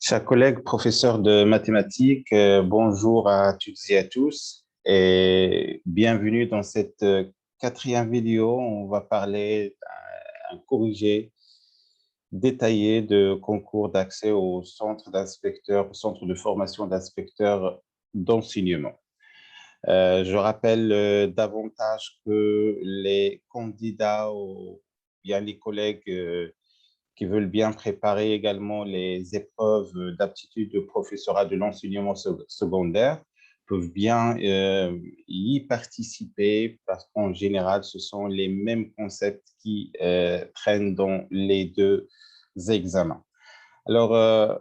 Chers collègues, professeurs de mathématiques, bonjour à toutes et à tous et bienvenue dans cette quatrième vidéo. On va parler d'un corrigé détaillé de concours d'accès au centre d'inspecteurs, au centre de formation d'inspecteurs d'enseignement. Je rappelle davantage que les candidats ou bien les collègues qui veulent bien préparer également les épreuves d'aptitude de professorat de l'enseignement secondaire peuvent bien y participer parce qu'en général, ce sont les mêmes concepts qui traînent dans les deux examens. Alors,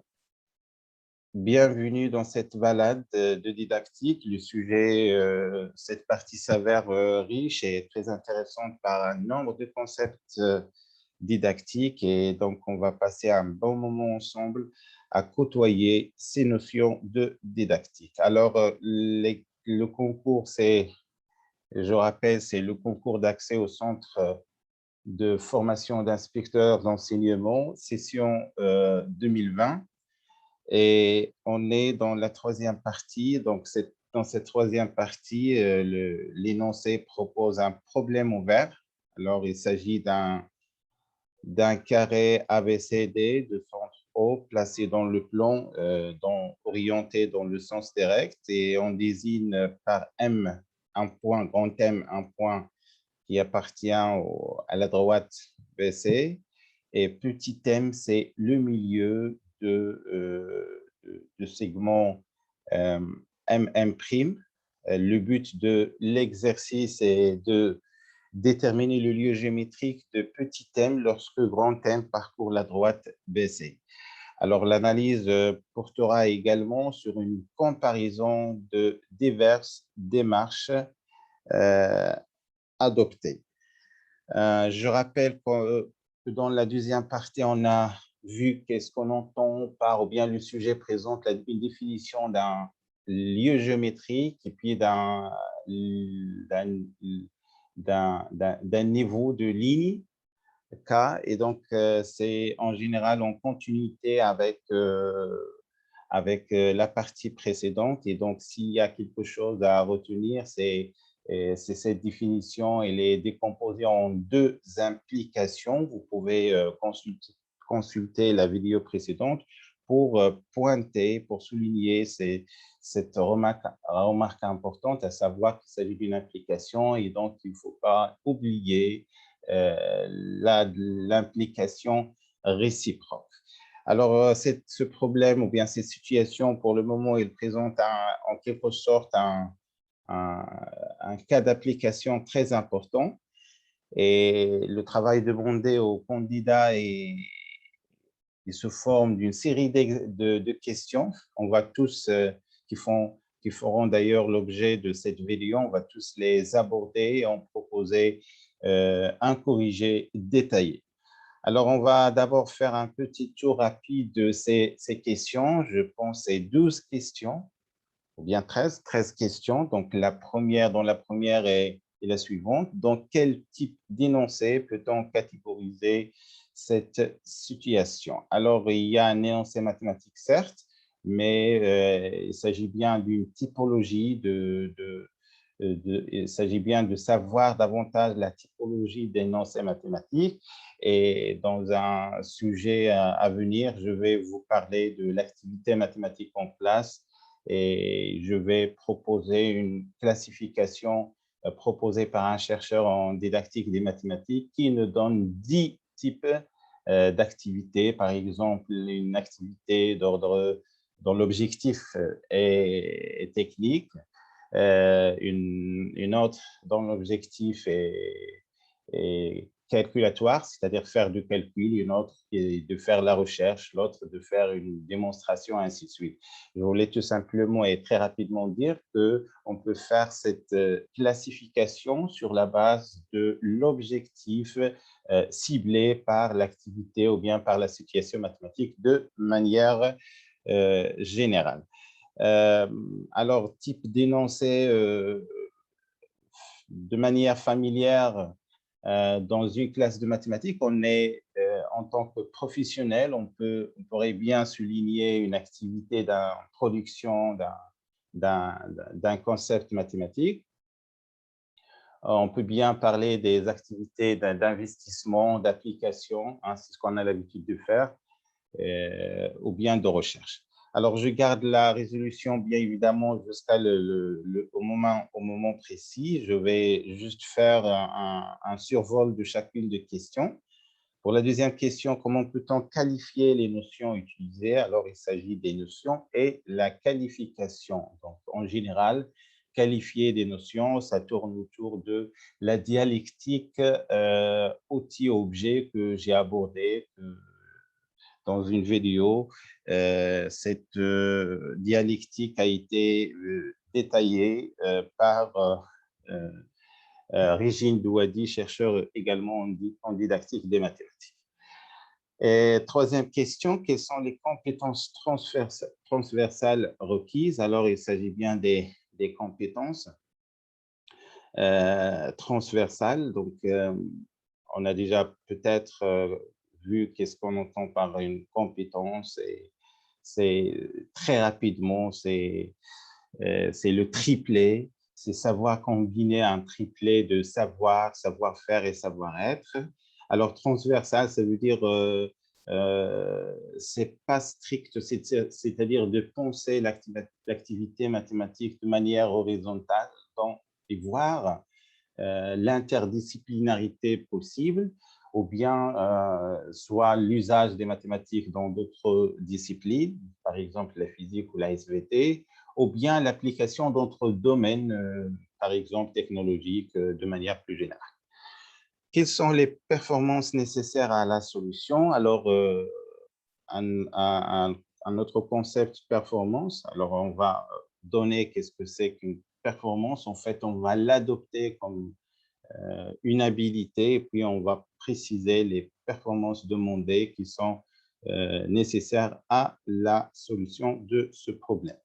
bienvenue dans cette balade de didactique. Le sujet, cette partie s'avère riche et très intéressante par un nombre de concepts didactiques et donc on va passer un bon moment ensemble à côtoyer ces notions de didactique. Alors, le concours, je rappelle, c'est le concours d'accès au centre de formation d'inspecteurs d'enseignement, session 2020. Et on est dans la troisième partie. Donc, dans cette troisième partie, l'énoncé propose un problème ouvert. Alors, il s'agit d'un carré ABCD de centre O placé dans le plan, orienté dans le sens direct. Et on désigne par M un point, grand M, un point qui appartient à la droite BC. Et petit m, c'est le milieu de segment MM'. Le but de l'exercice est de déterminer le lieu géométrique de petit m lorsque grand M parcourt la droite BC. Alors, l'analyse portera également sur une comparaison de diverses démarches adoptées. Je rappelle que dans la deuxième partie, on a vu qu'est-ce qu'on entend par, ou bien le sujet présente une définition d'un lieu géométrique et puis d'un niveau de ligne K. Et donc, c'est en général en continuité avec la partie précédente. Et donc, s'il y a quelque chose à retenir, c'est cette définition. Elle est décomposée en deux implications. Vous pouvez consulter la vidéo précédente pour pointer, pour souligner cette remarque importante, à savoir qu'il s'agit d'une implication et donc il ne faut pas oublier l'implication réciproque. Alors, ce problème ou bien cette situation, pour le moment, il présente en quelque sorte un cas d'application très important. Et le travail demandé aux candidats il se forme d'une série de questions. On va tous, qui feront d'ailleurs l'objet de cette vidéo, on va tous les aborder et en proposer un corrigé détaillé. Alors, on va d'abord faire un petit tour rapide de ces questions. Je pense c'est 12 questions, ou bien 13 questions. Donc, dans la première est la suivante. Dans quel type d'énoncé peut-on catégoriser cette situation? Alors, il y a un énoncé mathématique, certes, mais il s'agit bien d'une typologie il s'agit bien de savoir davantage la typologie d'énoncés mathématiques. Et dans un sujet à venir, je vais vous parler de l'activité mathématique en classe et je vais proposer une classification proposée par un chercheur en didactique des mathématiques qui nous donne 10 types d'activités. Par exemple, une activité d'ordre dont l'objectif est technique, une autre dont l'objectif est calculatoire, c'est-à-dire faire du calcul, une autre est de faire la recherche, l'autre de faire une démonstration, ainsi de suite. Je voulais tout simplement et très rapidement dire qu'on peut faire cette classification sur la base de l'objectif ciblé par l'activité ou bien par la situation mathématique de manière générale. Alors, type d'énoncé de manière familière dans une classe de mathématiques, on est en tant que professionnel, on pourrait bien souligner une activité de production d'un concept mathématique. On peut bien parler des activités d'investissement, d'application, hein, c'est ce qu'on a l'habitude de faire, ou bien de recherche. Alors, je garde la résolution, bien évidemment, jusqu'à au moment précis. Je vais juste faire un survol de chacune des questions. Pour la deuxième question, comment peut-on qualifier les notions utilisées? Alors, il s'agit des notions et la qualification. Donc, en général, qualifier des notions, ça tourne autour de la dialectique outil-objet que j'ai abordé dans une vidéo. Cette dialectique a été détaillée par Régine Douadi, chercheur également en didactique des mathématiques. Et troisième question, quelles sont les compétences transversales requises? Alors, il s'agit bien des compétences transversales. Donc, on a déjà peut-être vu qu'est-ce qu'on entend par une compétence. Et c'est très rapidement, c'est le triplet. C'est savoir combiner un triplet de savoir, savoir-faire et savoir-être. Alors, transversal, ça veut dire c'est pas strict, c'est-à-dire de penser l'activité mathématique de manière horizontale et voir l'interdisciplinarité possible, ou bien soit l'usage des mathématiques dans d'autres disciplines, par exemple la physique ou la SVT, ou bien l'application d'autres domaines, par exemple technologiques, de manière plus générale. Quelles sont les performances nécessaires à la solution? Alors, un autre concept performance, alors on va donner qu'est-ce que c'est qu'une performance. En fait, on va l'adopter comme une habilité, et puis on va préciser les performances demandées qui sont nécessaires à la solution de ce problème.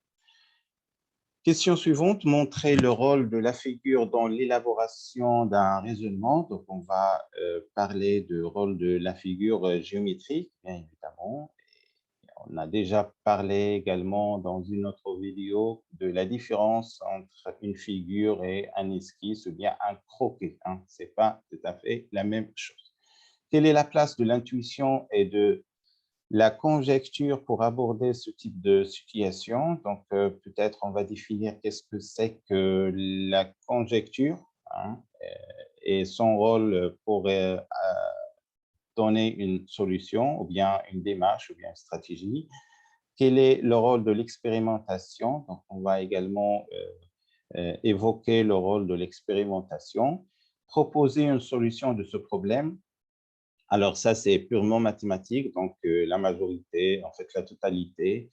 Question suivante, montrer le rôle de la figure dans l'élaboration d'un raisonnement. Donc, on va parler du rôle de la figure géométrique, bien évidemment. On a déjà parlé également dans une autre vidéo de la différence entre une figure et un esquisse ou bien un croquis. Hein. Ce n'est pas tout à fait la même chose. Quelle est la place de l'intuition et de la conjecture pour aborder ce type de situation? Donc, peut-être on va définir qu'est-ce que c'est que la conjecture, hein, et son rôle pour donner une solution ou bien une démarche ou bien une stratégie. Quel est le rôle de l'expérimentation? Donc, on va également évoquer le rôle de l'expérimentation. Proposer une solution de ce problème. Alors, ça, c'est purement mathématique. Donc, la majorité, en fait, la totalité,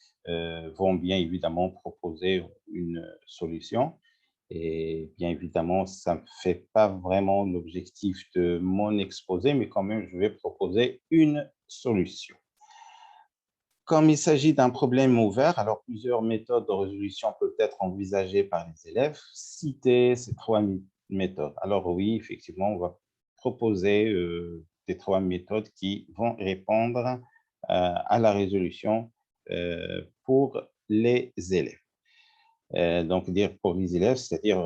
vont bien évidemment proposer une solution. Et bien évidemment, ça ne fait pas vraiment l'objectif de mon exposé, mais quand même, je vais proposer une solution. Comme il s'agit d'un problème ouvert, alors plusieurs méthodes de résolution peuvent être envisagées par les élèves. Citer ces trois méthodes. Alors oui, effectivement, on va proposer des trois méthodes qui vont répondre à la résolution pour les élèves. Donc, dire pour les élèves, c'est-à-dire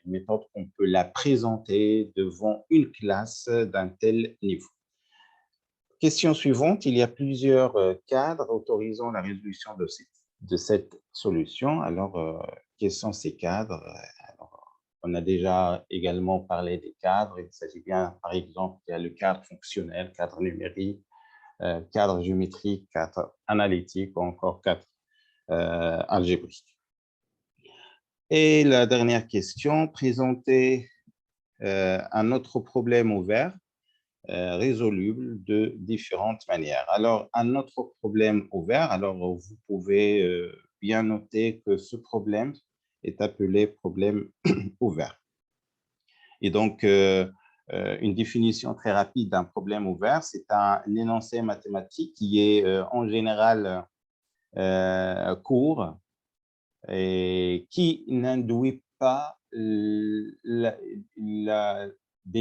une méthode qu'on peut la présenter devant une classe d'un tel niveau. Question suivante, il y a plusieurs cadres autorisant la résolution de cette solution. Alors, quels sont ces cadres? Alors, on a déjà également parlé des cadres. Il s'agit bien, par exemple, il y a le cadre fonctionnel, cadre numérique, cadre géométrique, cadre analytique ou encore cadre algébrique. Et la dernière question, présenter un autre problème ouvert résoluble de différentes manières. Alors, un autre problème ouvert, alors vous pouvez bien noter que ce problème est appelé problème ouvert. Et donc, une définition très rapide d'un problème ouvert, c'est un énoncé mathématique qui est en général court et qui n'induit pas des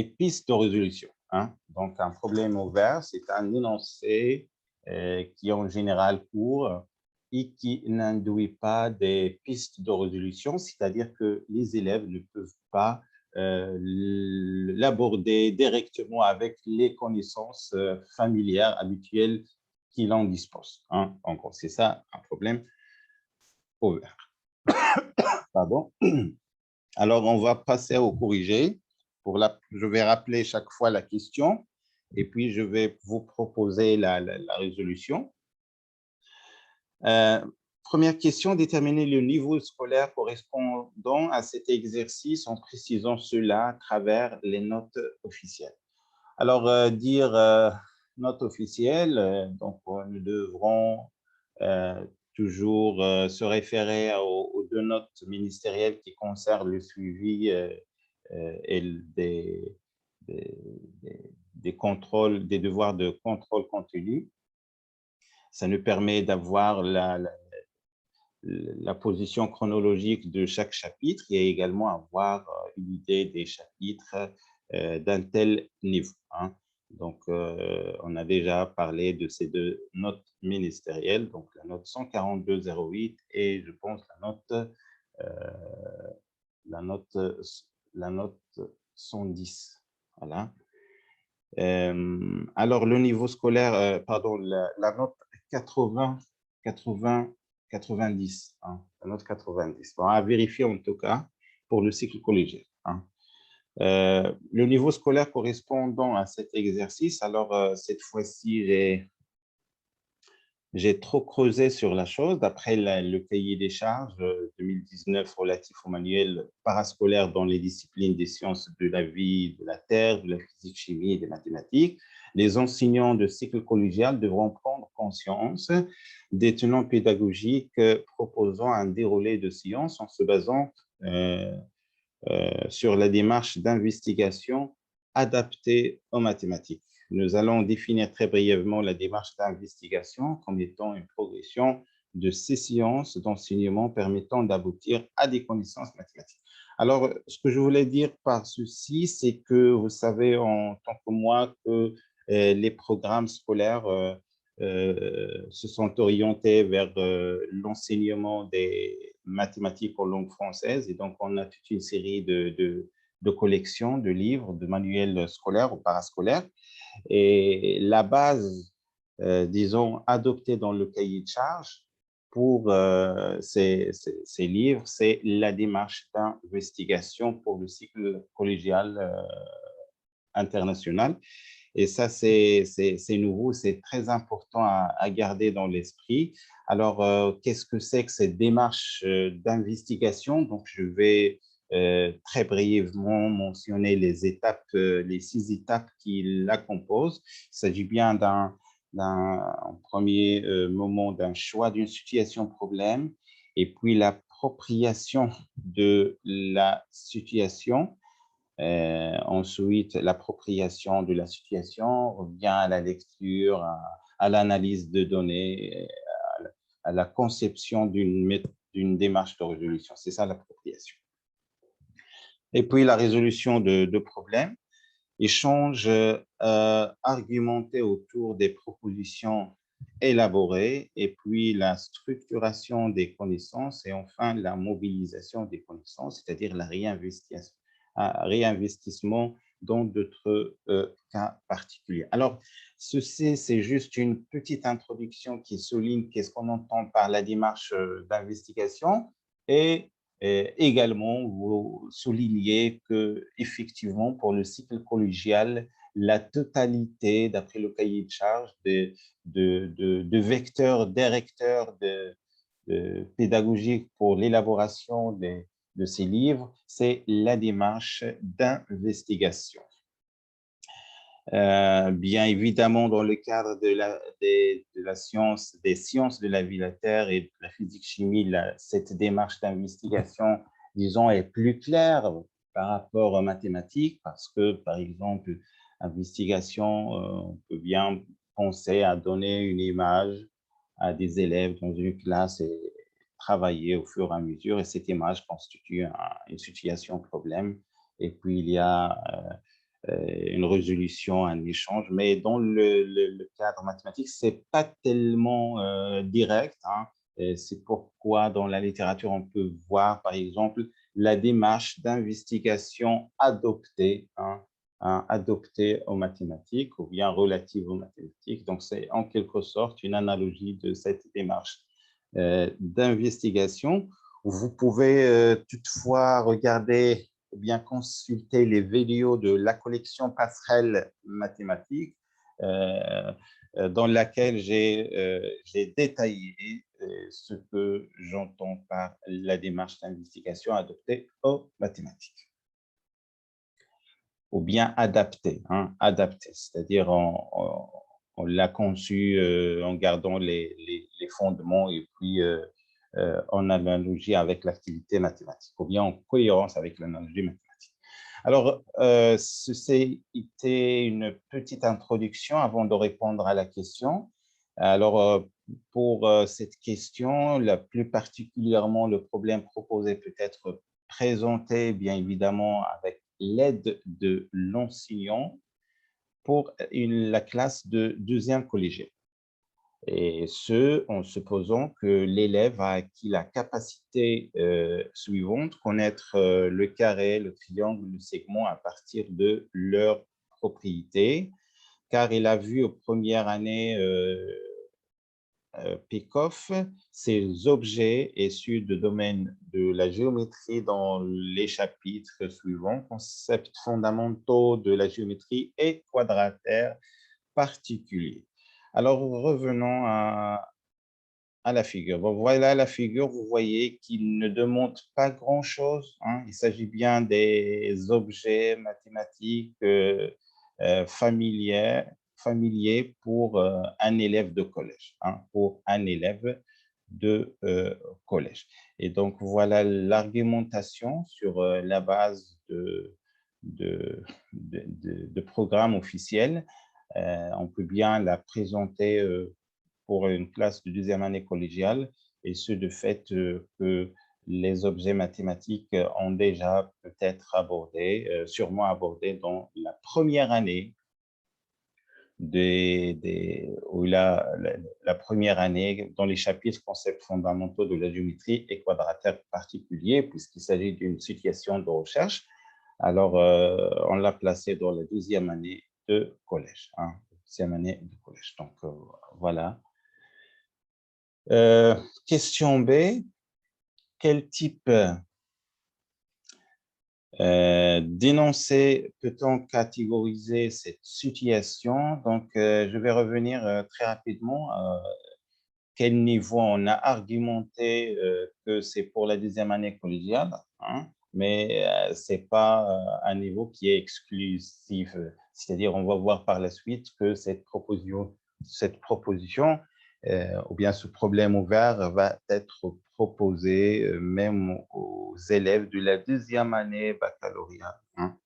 pistes de résolution. hein. Donc, un problème ouvert, c'est un énoncé qui est en général court et qui n'induit pas des pistes de résolution, c'est-à-dire que les élèves ne peuvent pas l'aborder directement avec les connaissances familières habituelles qu'il en dispose, hein. En gros, c'est ça un problème ouvert. Pardon. Alors, on va passer au corrigé. Je vais rappeler chaque fois la question et puis je vais vous proposer la résolution. Première question, déterminer le niveau scolaire correspondant à cet exercice en précisant cela à travers les notes officielles. Alors, notes officielles, donc nous devrons toujours se référer aux deux notes ministérielles qui concernent le suivi et des contrôles, des devoirs de contrôle continu. Ça nous permet d'avoir la position chronologique de chaque chapitre et également avoir une idée des chapitres d'un tel niveau, hein. Donc, on a déjà parlé de ces deux notes ministérielles, donc la note 142,08 et je pense la note 110. Voilà. Alors, le niveau scolaire, pardon, la note 80, 80, 90, hein, la note 90. Bon, à vérifier en tout cas pour le cycle collégial, hein. Le niveau scolaire correspondant à cet exercice, alors cette fois-ci, j'ai trop creusé sur la chose. D'après le cahier des charges 2019 relatif au manuel parascolaire dans les disciplines des sciences de la vie, de la terre, de la physique, chimie et des mathématiques, les enseignants de cycle collégial devront prendre conscience des tenants pédagogiques proposant un déroulé de sciences en se basant sur la démarche d'investigation adaptée aux mathématiques. Nous allons définir très brièvement la démarche d'investigation comme étant une progression de ces sciences d'enseignement permettant d'aboutir à des connaissances mathématiques. Alors, ce que je voulais dire par ceci, c'est que vous savez en tant que moi que les programmes scolaires se sont orientés vers l'enseignement des mathématiques en langue française et donc on a toute une série de collections, de livres, de manuels scolaires ou parascolaires. Et la base, disons, adoptée dans le cahier de charge pour ces livres, c'est la démarche d'investigation pour le cycle collégial international. Et ça, c'est nouveau, c'est très important à garder dans l'esprit. Alors, qu'est-ce que c'est que cette démarche d'investigation? Donc, je vais très brièvement mentionner les étapes, les 6 étapes qui la composent. Il s'agit bien en premier moment d'un choix d'une situation problème et puis l'appropriation de la situation. Ensuite, l'appropriation de la situation revient à la lecture, à l'analyse de données, à la conception d'une démarche de résolution. C'est ça l'appropriation. Et puis la résolution de problèmes, échange argumenté autour des propositions élaborées, et puis la structuration des connaissances, et enfin la mobilisation des connaissances, c'est-à-dire la réinvestissement dans d'autres cas particuliers. Alors, ceci, c'est juste une petite introduction qui souligne qu'est-ce qu'on entend par la démarche d'investigation et également, vous soulignez qu'effectivement, pour le cycle collégial, la totalité, d'après le cahier de charge, de vecteurs directeurs pédagogiques pour l'élaboration de ces livres, c'est la démarche d'investigation. Bien évidemment, dans le cadre des sciences de la vie, la Terre et de la physique-chimie, cette démarche d'investigation, disons, est plus claire par rapport aux mathématiques parce que, par exemple, investigation, on peut bien penser à donner une image à des élèves dans une classe et travailler au fur et à mesure, et cette image constitue une situation problème. Et puis, il y a une résolution, un échange, mais dans le cadre mathématique, ce n'est pas tellement direct, hein. C'est pourquoi dans la littérature, on peut voir, par exemple, la démarche d'investigation adoptée, hein, adoptée aux mathématiques ou bien relative aux mathématiques. Donc, c'est en quelque sorte une analogie de cette démarche d'investigation. Vous pouvez toutefois regarder ou bien consulter les vidéos de la collection Passerelle mathématique dans laquelle j'ai détaillé ce que j'entends par la démarche d'investigation adoptée aux mathématiques. Ou bien adaptée, hein, adaptée, c'est-à-dire on l'a conçu en gardant les fondements et puis en analogie avec l'activité mathématique, ou bien en cohérence avec l'analogie mathématique. Alors, ceci était une petite introduction avant de répondre à la question. Alors, pour cette question, plus particulièrement, le problème proposé peut être présenté, bien évidemment, avec l'aide de l'enseignant pour la classe de deuxième collégien. Et ce, en supposant que l'élève a acquis la capacité suivante, connaître le carré, le triangle, le segment à partir de leurs propriétés, car il a vu aux premières années Peikoff ces objets issus du domaine de la géométrie dans les chapitres suivants, concepts fondamentaux de la géométrie et quadrataire particulier. Alors, revenons à la figure. Bon, voilà la figure, vous voyez qu'il ne demande pas grand-chose, hein. Il s'agit bien des objets mathématiques familiers pour un élève de collège, hein, pour un élève de collège. Et donc, voilà l'argumentation sur la base de programmes officiels. On peut bien la présenter pour une classe de deuxième année collégiale, et ce, de fait que les objets mathématiques ont déjà peut-être abordé, sûrement abordé dans la première année ou la première année dans les chapitres concepts fondamentaux de la géométrie et quadrataire particulier, puisqu'il s'agit d'une situation de recherche. Alors, on l'a placé dans la deuxième année de collège, hein, deuxième année de collège. Donc, voilà. Question B. Quel type d'énoncé peut-on catégoriser cette situation? Donc, je vais revenir très rapidement. Quel niveau on a argumenté que c'est pour la deuxième année collégiale, hein, mais ce n'est pas un niveau qui est exclusif. C'est-à-dire, on va voir par la suite que cette proposition ou bien ce problème ouvert va être proposé même aux élèves de la deuxième année baccalauréat, hein,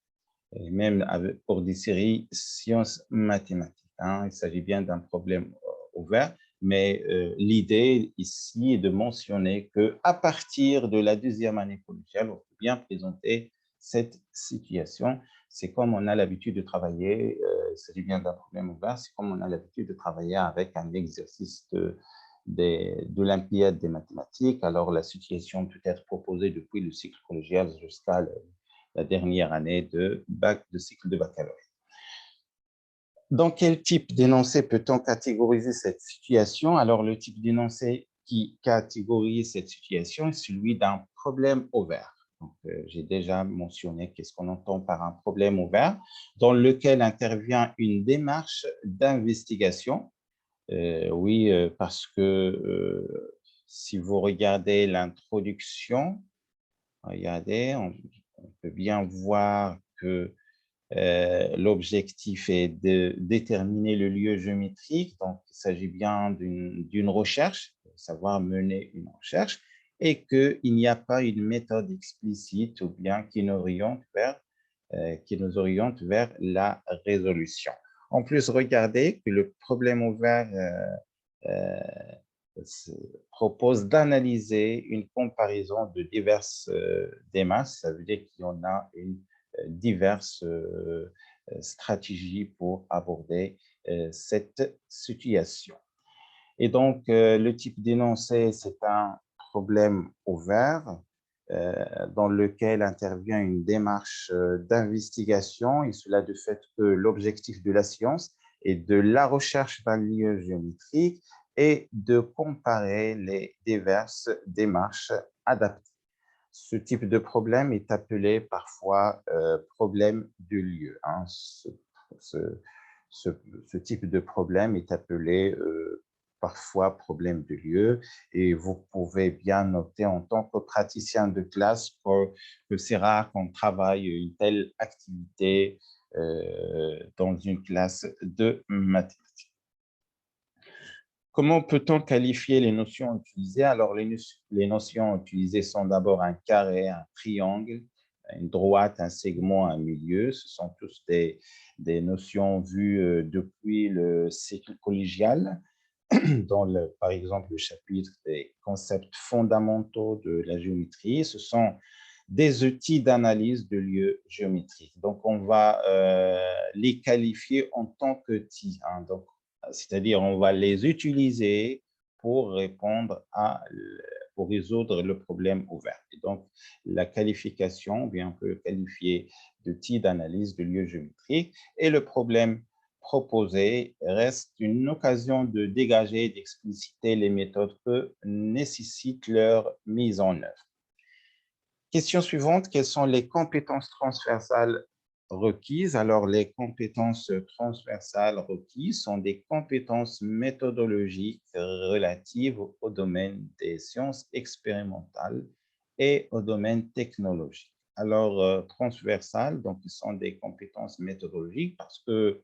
et même pour des séries sciences mathématiques, hein. Il s'agit bien d'un problème ouvert, mais l'idée ici est de mentionner qu'à partir de la deuxième année collégiale, on peut bien présenter cette situation. C'est comme on a l'habitude de travailler, il s'agit bien d'un problème ouvert, c'est comme on a l'habitude de travailler avec un exercice de l'Olympiade des mathématiques. Alors, la situation peut être proposée depuis le cycle collégial jusqu'à la dernière année de cycle de baccalauréat. Dans quel type d'énoncé peut-on catégoriser cette situation? Alors, le type d'énoncé qui catégorise cette situation est celui d'un problème ouvert. J'ai déjà mentionné qu'est-ce qu'on entend par un problème ouvert, dans lequel intervient une démarche d'investigation. Oui, parce que si vous regardez l'introduction, regardez, on peut bien voir que l'objectif est de déterminer le lieu géométrique, donc il s'agit bien d'une recherche, savoir mener une recherche, et qu'il n'y a pas une méthode explicite ou bien qui nous oriente vers la résolution. En plus, regardez que le problème ouvert propose d'analyser une comparaison de diverses des masses, ça veut dire qu'il y en a une diverses stratégie pour aborder cette situation. Et donc, le type d'énoncé, c'est un problème ouvert dans lequel intervient une démarche d'investigation, et cela du fait que l'objectif de la science est de la recherche d'un lieu géométrique et de comparer les diverses démarches adaptées. Ce type de problème est appelé parfois problème de lieu. Hein. Ce type de problème est appelé parfois problème de lieu, et vous pouvez bien noter en tant que praticien de classe que c'est rare qu'on travaille une telle activité dans une classe de mathématiques. Comment peut-on qualifier les notions utilisées? Alors, les notions utilisées sont d'abord un carré, un triangle, une droite, un segment, un milieu. Ce sont tous des notions vues depuis le cycle collégial, dans par exemple, le chapitre des concepts fondamentaux de la géométrie. Ce sont des outils d'analyse de lieux géométriques. Donc, on va les qualifier en tant qu'outils. Hein. Donc, c'est-à-dire, on va les utiliser pour pour résoudre le problème ouvert. Et donc, la qualification, bien, on peut le qualifier d'outil d'analyse de lieux géométriques, et le problème proposé reste une occasion de dégager et d'expliciter les méthodes que nécessitent leur mise en œuvre. Question suivante, quelles sont les compétences transversales requises? Alors, les compétences transversales requises sont des compétences méthodologiques relatives au domaine des sciences expérimentales et au domaine technologique. Alors, transversales, donc, ce sont des compétences méthodologiques parce que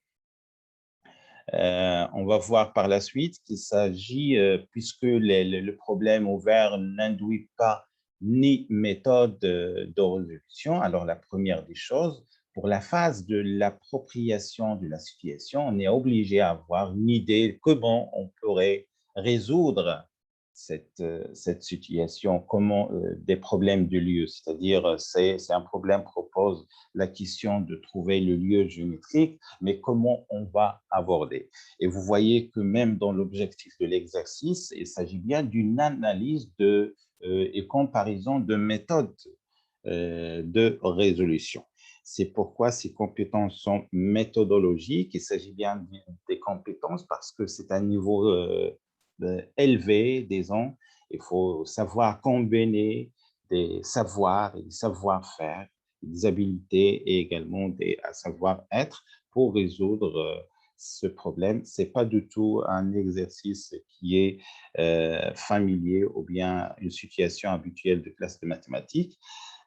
on va voir par la suite qu'il s'agit, puisque le problème ouvert n'induit pas ni méthode de résolution. Alors, la première des choses, pour la phase de l'appropriation de la situation, on est obligé à avoir une idée comment on pourrait résoudre cette situation, comment des problèmes de lieu, c'est-à-dire c'est un problème propose la question de trouver le lieu géométrique, mais comment on va aborder. Et vous voyez que même dans l'objectif de l'exercice, il s'agit bien d'une analyse et comparaison de méthodes de résolution. C'est pourquoi ces compétences sont méthodologiques. Il s'agit bien des compétences parce que c'est un niveau élevé, disons. Il faut savoir combiner des savoirs et des savoir-faire, des habiletés et également des savoir-être pour résoudre ce problème. Ce n'est pas du tout un exercice qui est familier ou bien une situation habituelle de classe de mathématiques.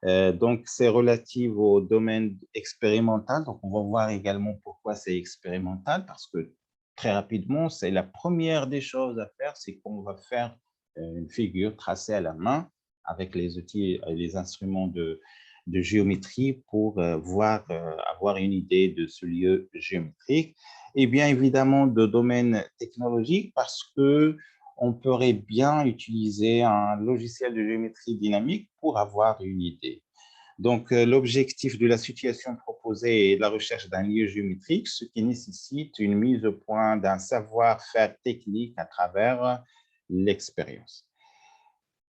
Donc, c'est relatif au domaine expérimental. Donc, on va voir également pourquoi c'est expérimental, parce que très rapidement, c'est la première des choses à faire, c'est qu'on va faire une figure tracée à la main avec les outils et les instruments de géométrie pour avoir une idée de ce lieu géométrique. Et bien évidemment, de domaine technologique, parce que on pourrait bien utiliser un logiciel de géométrie dynamique pour avoir une idée. Donc, l'objectif de la situation proposée est la recherche d'un lieu géométrique, ce qui nécessite une mise au point d'un savoir-faire technique à travers l'expérience.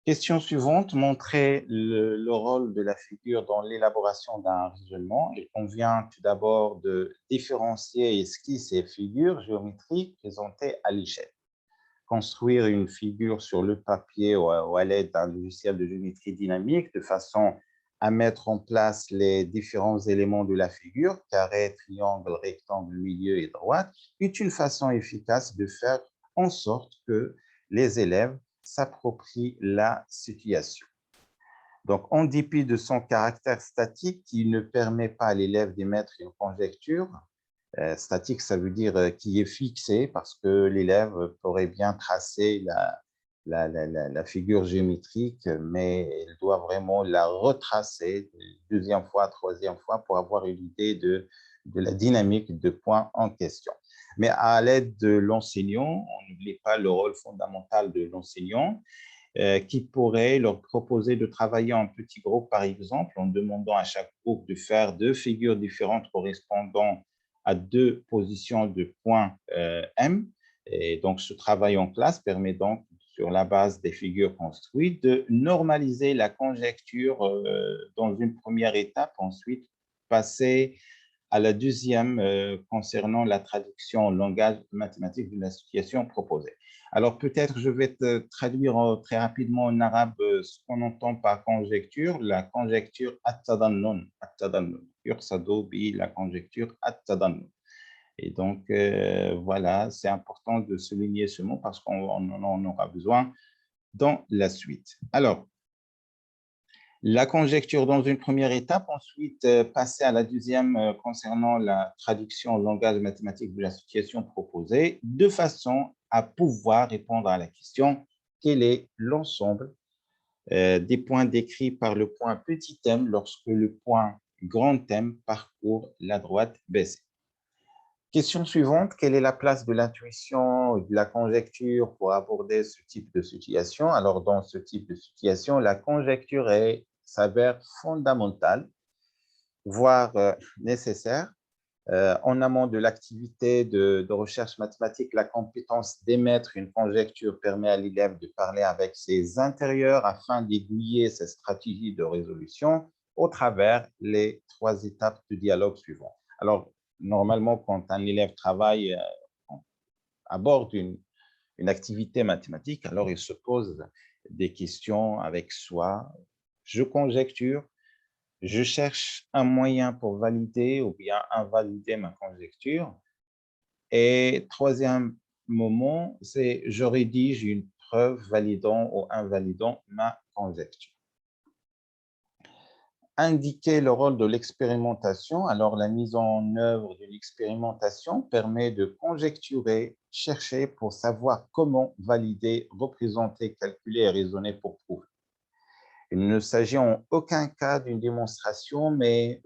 Question suivante, montrer le rôle de la figure dans l'élaboration d'un raisonnement. Il convient tout d'abord de différencier esquisses et figures géométriques présentées à l'échelle. Construire une figure sur le papier ou à l'aide d'un logiciel de géométrie dynamique de façon à mettre en place les différents éléments de la figure, carré, triangle, rectangle, milieu et droite, est une façon efficace de faire en sorte que les élèves s'approprient la situation. Donc, en dépit de son caractère statique qui ne permet pas à l'élève d'émettre une conjecture, statique, ça veut dire qui est fixé parce que l'élève pourrait bien tracer la figure géométrique, mais il doit vraiment la retracer deuxième fois, troisième fois pour avoir une idée de la dynamique de points en question. Mais à l'aide de l'enseignant, on n'oublie pas le rôle fondamental de l'enseignant. qui pourrait leur proposer de travailler en petits groupes, par exemple, en demandant à chaque groupe de faire 2 figures différentes correspondant à 2 positions de points M. Et donc, ce travail en classe permet donc, sur la base des figures construites, de normaliser la conjecture dans une première étape, ensuite passer à la deuxième concernant la traduction en langage mathématique de la situation proposée. Alors, peut-être je vais te traduire très rapidement en arabe ce qu'on entend par conjecture. La conjecture at-tadannun, yursadu bi la conjecture at-tadannun. Et donc, voilà, c'est important de souligner ce mot parce qu'on en aura besoin dans la suite. Alors, la conjecture dans une première étape, ensuite passer à la deuxième concernant la traduction en langage mathématique de l'association proposée, de façon à pouvoir répondre à la question quel est l'ensemble des points décrits par le point petit m lorsque le point grand M parcourt la droite baissée. Question suivante, quelle est la place de l'intuition, de la conjecture pour aborder ce type de situation? Alors, dans ce type de situation, la conjecture s'avère fondamentale, voire nécessaire. En amont de l'activité de recherche mathématique, la compétence d'émettre une conjecture permet à l'élève de parler avec ses intérieurs afin d'aiguiller sa stratégie de résolution au travers les 3 étapes du dialogue suivant. Alors, normalement, quand un élève travaille, aborde une activité mathématique, alors il se pose des questions avec soi. Je conjecture, je cherche un moyen pour valider ou bien invalider ma conjecture. Et troisième moment, c'est je rédige une preuve validant ou invalidant ma conjecture. Indiquer le rôle de l'expérimentation. Alors, la mise en œuvre de l'expérimentation permet de conjecturer, chercher pour savoir comment valider, représenter, calculer et raisonner pour prouver. Il ne s'agit en aucun cas d'une démonstration, mais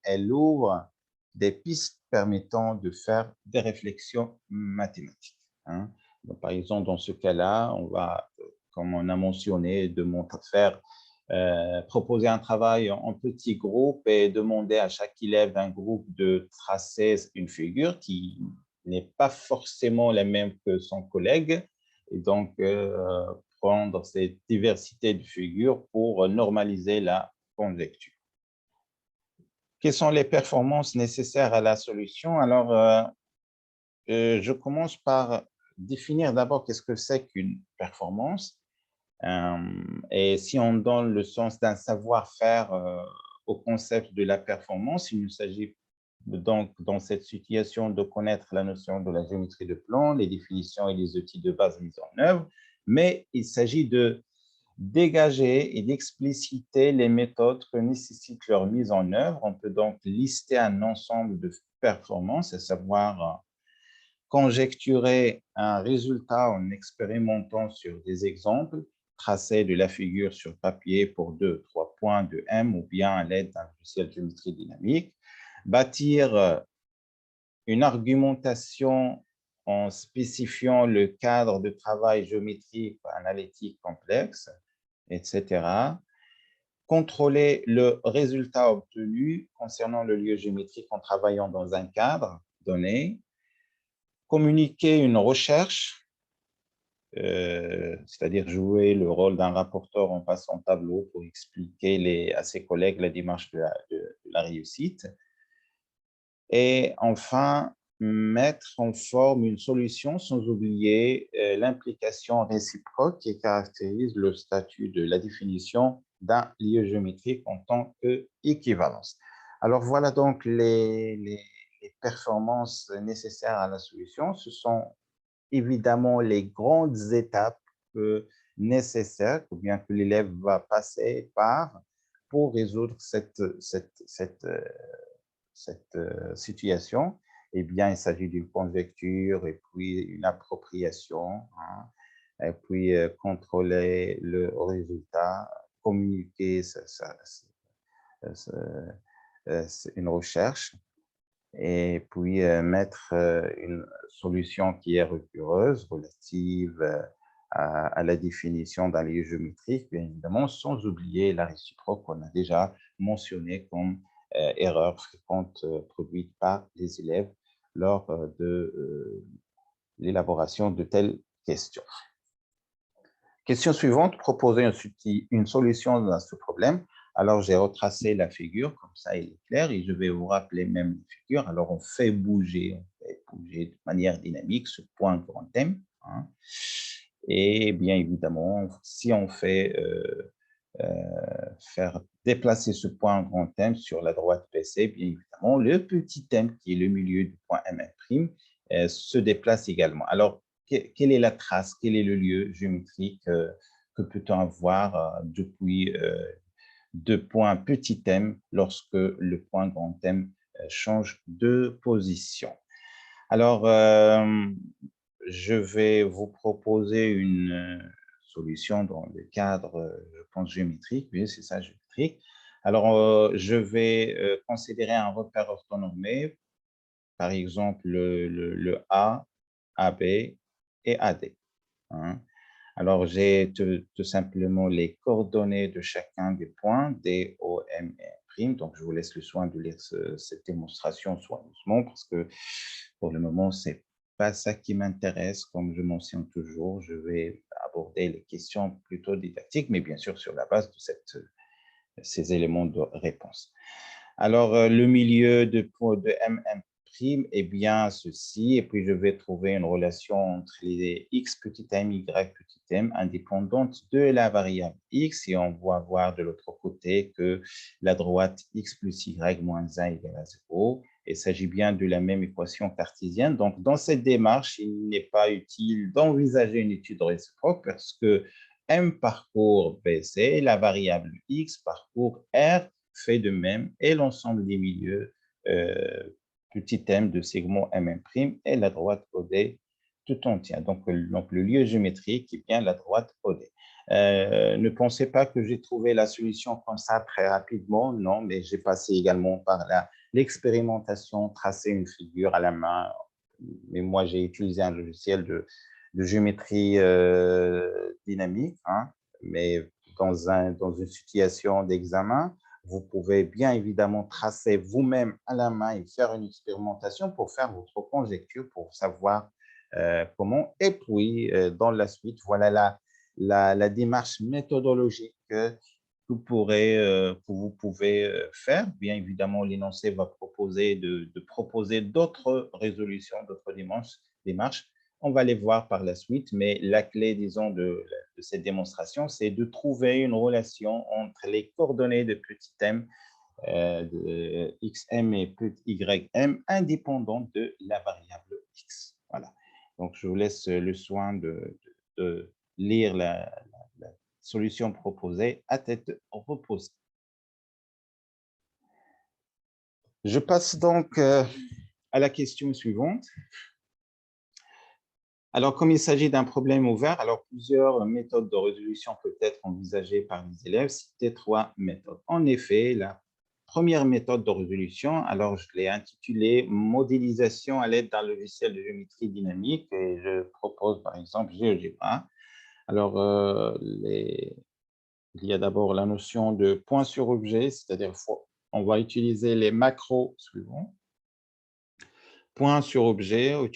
elle ouvre des pistes permettant de faire des réflexions mathématiques. Hein. Donc, par exemple, dans ce cas-là, on va, comme on a mentionné, proposer un travail en petits groupes et demander à chaque élève d'un groupe de tracer une figure qui n'est pas forcément la même que son collègue. Et donc, prendre cette diversité de figures pour normaliser la conjecture. Quelles sont les performances nécessaires à la solution? Alors, je commence par définir d'abord qu'est-ce que c'est qu'une performance. Et si on donne le sens d'un savoir-faire au concept de la performance, il nous s'agit donc, dans cette situation, de connaître la notion de la géométrie de plan, les définitions et les outils de base mis en œuvre, mais il s'agit de dégager et d'expliciter les méthodes que nécessitent leur mise en œuvre. On peut donc lister un ensemble de performances, à savoir conjecturer un résultat en expérimentant sur des exemples, tracer de la figure sur papier pour 2-3 points de M ou bien à l'aide d'un logiciel de géométrie dynamique, bâtir une argumentation en spécifiant le cadre de travail géométrique, analytique complexe, etc. Contrôler le résultat obtenu concernant le lieu géométrique en travaillant dans un cadre donné. Communiquer une recherche, c'est-à-dire jouer le rôle d'un rapporteur en passant tableau pour expliquer à ses collègues la démarche de la réussite. Et enfin, mettre en forme une solution sans oublier l'implication réciproque qui caractérise le statut de la définition d'un lieu géométrique en tant qu'équivalence. Alors voilà donc les performances nécessaires à la solution. Ce sont évidemment les grandes étapes nécessaires ou bien que l'élève va passer par pour résoudre cette situation. Eh bien, il s'agit d'une conjecture et puis une appropriation, hein, et puis contrôler le résultat, communiquer une recherche et puis mettre une solution qui est rigoureuse, relative à la définition d'un lieu géométrique, bien évidemment, sans oublier la réciproque qu'on a déjà mentionnée comme erreur fréquente produite par les élèves lors de l'élaboration de telles questions. Question suivante, proposer une solution à ce problème. Alors, j'ai retracé la figure, comme ça, il est clair, et je vais vous rappeler même la figure. Alors, on fait bouger de manière dynamique ce point grand M. Hein. Et bien évidemment, si on fait faire déplacer ce point grand M sur la droite PC, bien évidemment, le petit m qui est le milieu du point M' se déplace également. Alors, quelle est la trace, quel est le lieu géométrique que peut-on avoir depuis deux points petit m lorsque le point grand M change de position? Alors, je vais vous proposer une solution dans le cadre, je pense, géométrique. Oui, c'est ça, géométrique. Alors, je vais considérer un repère orthonormé, par exemple le A, AB et AD. Hein. Alors, j'ai tout simplement les coordonnées de chacun des points, D, O, M et M'. Donc, je vous laisse le soin de lire cette démonstration soigneusement parce que pour le moment, c'est pas ça qui m'intéresse. Comme je mentionne toujours, je vais aborder les questions plutôt didactiques, mais bien sûr sur la base de ces éléments de réponse. Alors, le milieu de MM' est bien ceci, et puis je vais trouver une relation entre les x petit m, y petit m, indépendante de la variable x, et on va voir de l'autre côté que la droite x plus y moins 1 égale à 0. Il s'agit bien de la même équation cartésienne. Donc, dans cette démarche, il n'est pas utile d'envisager une étude réciproque parce que M parcourt BC, la variable X parcourt R, fait de même, et l'ensemble des milieux petit m de segment M' et la droite OD tout entière. Donc, le lieu géométrique est bien la droite OD. Ne pensez pas que j'ai trouvé la solution comme ça très rapidement, non, mais j'ai passé également par l'expérimentation, tracer une figure à la main, mais moi j'ai utilisé un logiciel de géométrie dynamique, hein, mais dans une situation d'examen, vous pouvez bien évidemment tracer vous-même à la main et faire une expérimentation pour faire votre conjecture, pour savoir comment. Et puis, dans la suite, voilà la démarche méthodologique que vous pouvez faire. Bien évidemment, l'énoncé va proposer de proposer d'autres résolutions, d'autres démarches. On va les voir par la suite, mais la clé, disons, de cette démonstration, c'est de trouver une relation entre les coordonnées de petit m, de xm et ym, indépendantes de la variable x. Voilà. Donc, je vous laisse le soin de lire la solution proposée à tête reposée. Je passe donc à la question suivante. Alors, comme il s'agit d'un problème ouvert, alors plusieurs méthodes de résolution peuvent être envisagées par les élèves. Citez 3 méthodes. En effet, la première méthode de résolution, alors je l'ai intitulée modélisation à l'aide d'un logiciel de géométrie dynamique et je propose par exemple GeoGebra. Alors, il y a d'abord la notion de point sur objet, c'est-à-dire on va utiliser les macros suivants. Point sur objet, ou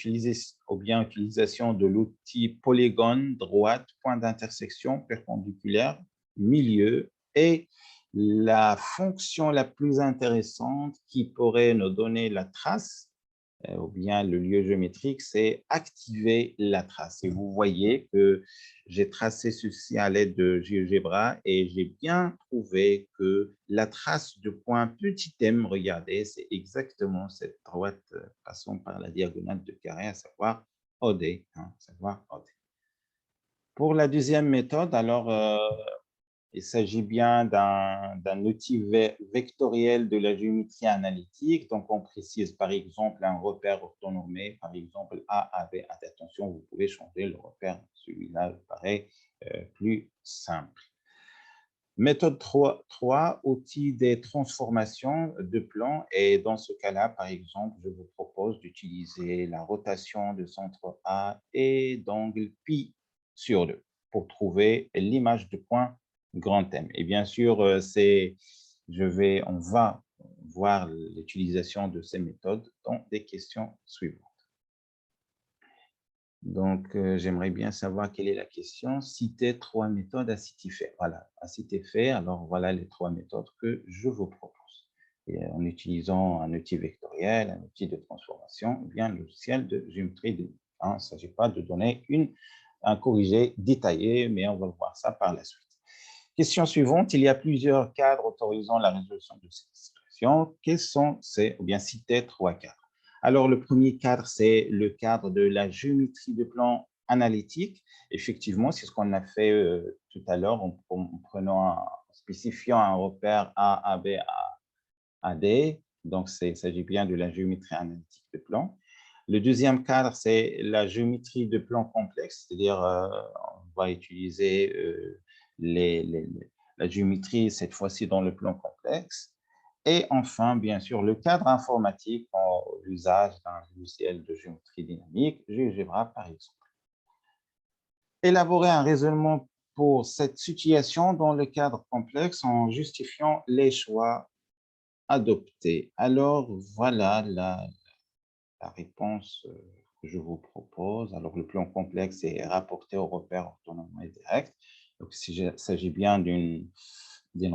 bien utilisation de l'outil polygone, droite, point d'intersection, perpendiculaire, milieu, et la fonction la plus intéressante qui pourrait nous donner la trace, ou bien le lieu géométrique, c'est activer la trace. Et vous voyez que j'ai tracé ceci à l'aide de GeoGebra et j'ai bien trouvé que la trace de point petit m, regardez, c'est exactement cette droite passant par la diagonale de carré, à savoir OD. OD. Pour la deuxième méthode, alors, il s'agit bien d'un outil vectoriel de la géométrie analytique. Donc, on précise par exemple un repère orthonormé, par exemple A, AB. Attention, vous pouvez changer le repère. Celui-là paraît plus simple. Méthode 3, outil des transformations de plan. Et dans ce cas-là, par exemple, je vous propose d'utiliser la rotation de centre A et d'angle pi sur 2 pour trouver l'image de point grand M. Et bien sûr, on va voir l'utilisation de ces méthodes dans des questions suivantes. Donc, j'aimerais bien savoir quelle est la question. Citez 3 méthodes à CityFair. Voilà, à CityFair, alors voilà les 3 méthodes que je vous propose. Et en utilisant un outil vectoriel, un outil de transformation, ou bien un logiciel de géométrie dynamique. Il ne s'agit pas de donner un corrigé détaillé, mais on va voir ça par la suite. Question suivante, il y a plusieurs cadres autorisant la résolution de cette situation. Quels sont ces, ou bien citer 3 cadres? Alors, le premier cadre, c'est le cadre de la géométrie de plan analytique. Effectivement, c'est ce qu'on a fait tout à l'heure en spécifiant un repère A, AB, AD. Donc, il s'agit bien de la géométrie analytique de plan. Le deuxième cadre, c'est la géométrie de plan complexe, c'est-à-dire on va utiliser la géométrie, cette fois-ci dans le plan complexe. Et enfin, bien sûr, le cadre informatique en l'usage d'un logiciel de géométrie dynamique, GeoGebra par exemple. Élaborer un raisonnement pour cette situation dans le cadre complexe en justifiant les choix adoptés. Alors, voilà la réponse que je vous propose. Alors, le plan complexe est rapporté au repère orthonormé et direct. Donc, s'il s'agit bien d'une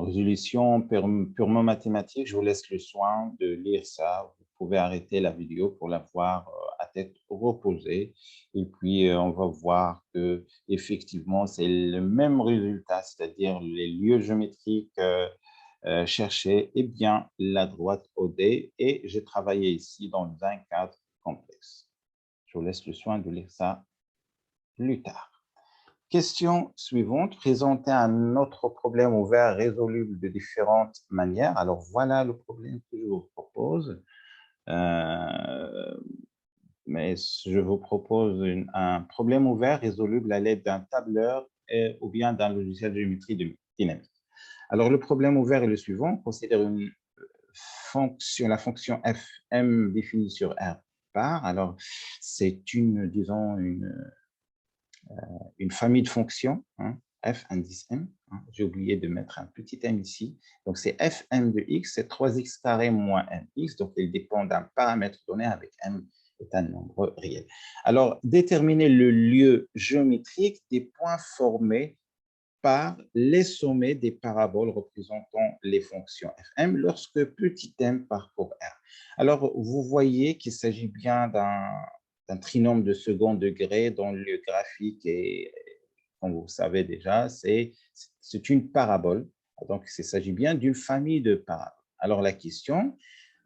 résolution purement mathématique, je vous laisse le soin de lire ça. Vous pouvez arrêter la vidéo pour la voir à tête reposée. Et puis, on va voir que effectivement, c'est le même résultat, c'est-à-dire les lieux géométriques chercher eh bien, la droite OD et j'ai travaillé ici dans un cadre complexe. Je vous laisse le soin de lire ça plus tard. Question suivante, présenter un autre problème ouvert résoluble de différentes manières. Alors, voilà le problème que je vous propose. Mais je vous propose un problème ouvert résoluble à l'aide d'un tableur ou bien d'un logiciel de géométrie dynamique. Alors, le problème ouvert est le suivant. On considère la fonction fm définie sur R bar. Alors, c'est disons, une famille de fonctions, hein, f indice m. Hein, j'ai oublié de mettre un petit m ici. Donc, c'est fm de x, c'est 3x carré moins mx. Donc, il dépend d'un paramètre donné avec m est un nombre réel. Alors, déterminer le lieu géométrique des points formés par les sommets des paraboles représentant les fonctions fm lorsque petit m parcourt R. Alors, vous voyez qu'il s'agit bien d'un trinôme de second degré dont le graphique est, comme vous savez déjà, c'est une parabole. Donc, il s'agit bien d'une famille de paraboles. Alors, la question,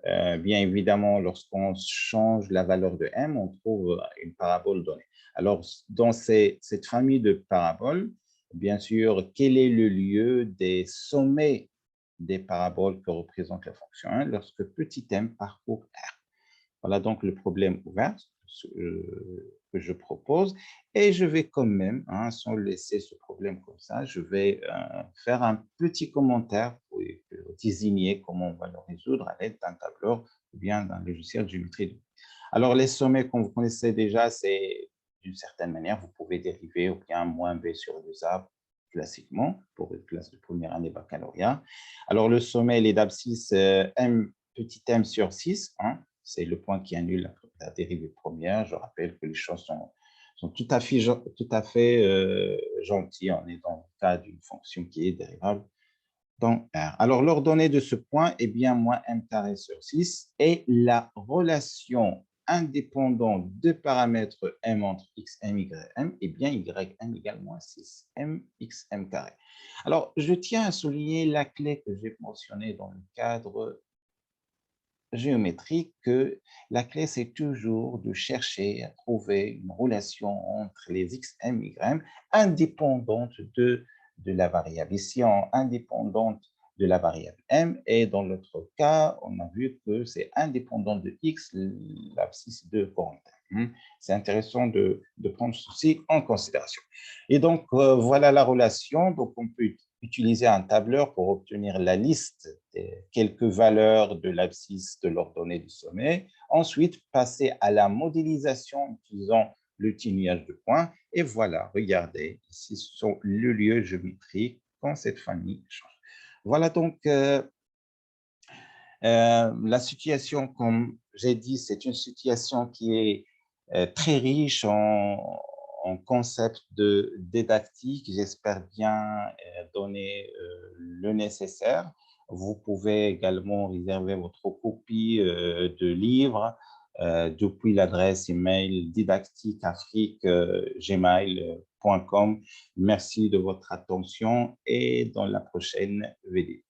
bien évidemment, lorsqu'on change la valeur de m, on trouve une parabole donnée. Alors, dans cette famille de paraboles, bien sûr, quel est le lieu des sommets des paraboles que représente la fonction 1 lorsque petit m parcourt R? Voilà donc le problème ouvert que je propose. Et je vais quand même, hein, sans laisser ce problème comme ça, je vais faire un petit commentaire pour désigner comment on va le résoudre à l'aide d'un tableur ou bien d'un logiciel de géométrie. Alors, les sommets, comme vous connaissez déjà, c'est d'une certaine manière, vous pouvez dériver ou bien moins b sur 2a classiquement pour une classe de première année baccalauréat. Alors, le sommet, il est d'abscisse m petit m sur 6, hein, c'est le point qui annule la dérivée première. Je rappelle que les choses sont tout à fait gentilles. On est dans le cas d'une fonction qui est dérivable dans R. Alors, l'ordonnée de ce point est bien moins m carré sur 6 et la relation indépendante de paramètres m entre xm, ym est bien ym égale moins 6m xm carré. Alors, je tiens à souligner la clé que j'ai mentionnée dans le cadre géométrique que la clé, c'est toujours de chercher à trouver une relation entre les xm, ym indépendantes de la variable. Ici, indépendante de la variable m, et dans l'autre cas, on a vu que c'est indépendant de x, l'abscisse de Corentin. C'est intéressant de prendre ceci en considération. Et donc, voilà la relation. Donc, on peut utiliser un tableur pour obtenir la liste des quelques valeurs de l'abscisse de l'ordonnée du sommet. Ensuite, passer à la modélisation en utilisant le tignage de points. Et voilà, regardez, ici, ce sont le lieu géométrique quand cette famille change. Voilà donc la situation, comme j'ai dit, c'est une situation qui est très riche en concepts de didactique. J'espère bien donner le nécessaire. Vous pouvez également réserver votre copie de livre depuis l'adresse email didactiqueafrique@gmail.com. Merci de votre attention et dans la prochaine vidéo.